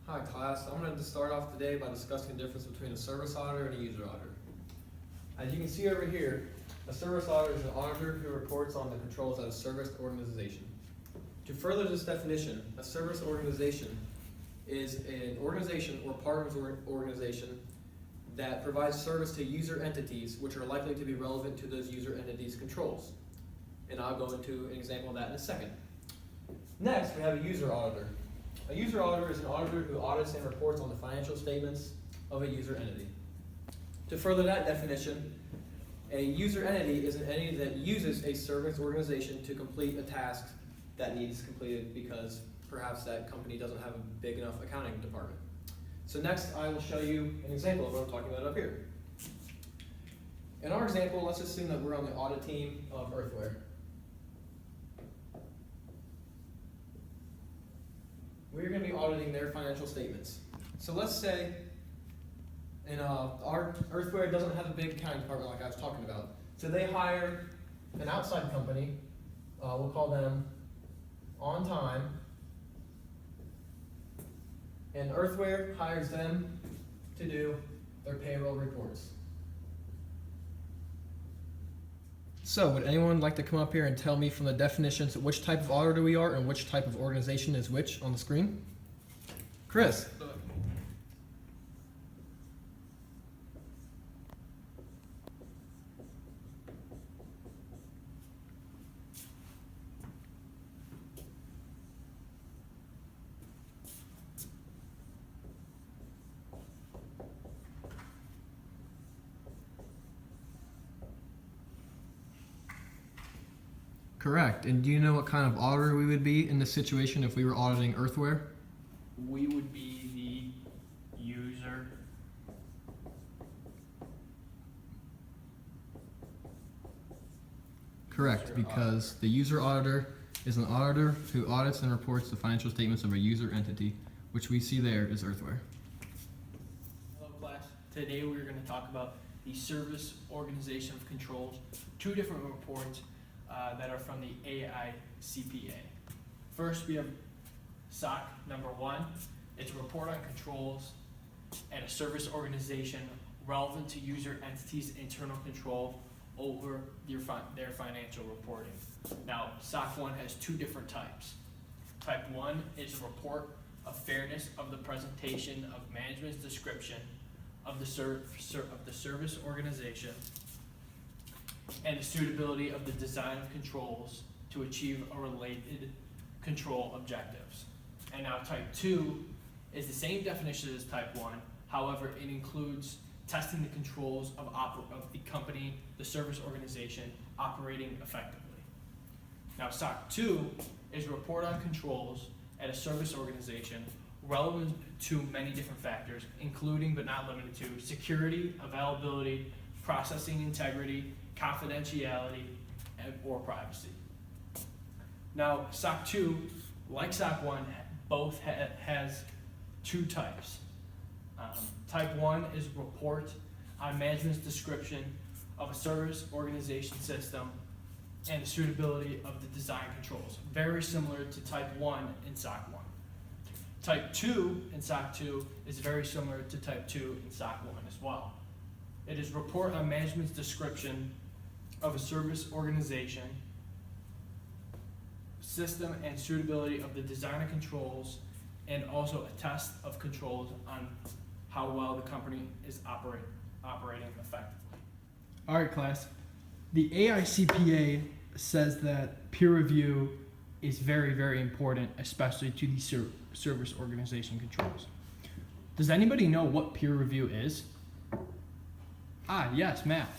Hi class, I'm going to start off today by discussing the difference between a service auditor and a user auditor. As you can see over here, a service auditor is an auditor who reports on the controls at a service organization. To further this definition, a service organization is an organization or part of an organization that provides service to user entities which are likely to be relevant to those user entities' controls. And I'll go into an example of that in a second. Next, we have a user auditor. A user auditor is an auditor who audits and reports on the financial statements of a user entity. To further that definition, a user entity is an entity that uses a service organization to complete a task that needs completed because perhaps that company doesn't have a big enough accounting department. So next, I will show you an example of what I'm talking about up here. In our example, let's assume that we're on the audit team of Earthware. We're going to be auditing their financial statements. So let's say our Earthware doesn't have a big accounting department like I was talking about. So they hire an outside company, we'll call them On Time, and Earthware hires them to do their payroll reports. So would anyone like to come up here and tell me from the definitions which type of auditor we are and which type of organization is which on the screen? Chris. Correct. And do you know what kind of auditor we would be in this situation if we were auditing Earthware? We would be the user. Correct, because the user auditor is an auditor who audits and reports the financial statements of a user entity, which we see there is Earthware. Hello class. Today we're going to talk about the Service Organization of Controls, two different reports that are from the AICPA. First, we have SOC number 1. It's a report on controls and a service organization relevant to user entities' internal control over their financial reporting. Now, SOC 1 has two different types. Type 1 is a report of fairness of the presentation of management's description of the service organization and the suitability of the design of controls to achieve a related control objectives. And now type 2 is the same definition as type 1, however it includes testing the controls of the company, the service organization, operating effectively. Now SOC 2 is a report on controls at a service organization relevant to many different factors, including but not limited to security, availability, processing integrity, confidentiality, or privacy. Now, SOC 2, like SOC 1, both has two types. Type 1 is report on management's description of a service organization system and the suitability of the design controls, very similar to Type 1 in SOC 1. Type 2 in SOC 2 is very similar to Type 2 in SOC 1 as well. It is report on management's description of a service organization, system and suitability of the design and controls, and also a test of controls on how well the company is operating effectively. All right, class. The AICPA says that peer review is very, very important, especially to the service organization controls. Does anybody know what peer review is? Ah, yes, Matt.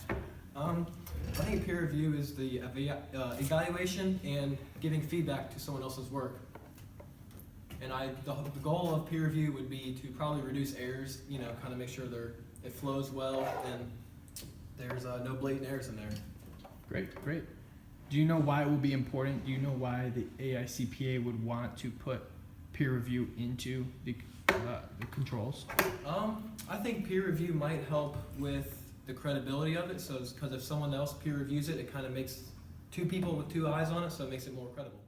I think peer review is the evaluation and giving feedback to someone else's work. And the goal of peer review would be to probably reduce errors, kind of make sure it flows well and there's no blatant errors in there. Great. Do you know why it would be important? Do you know why the AICPA would want to put peer review into the controls? I think peer review might help with the credibility of it. So, because if someone else peer reviews it, it kind of makes two people with two eyes on it, so it makes it more credible.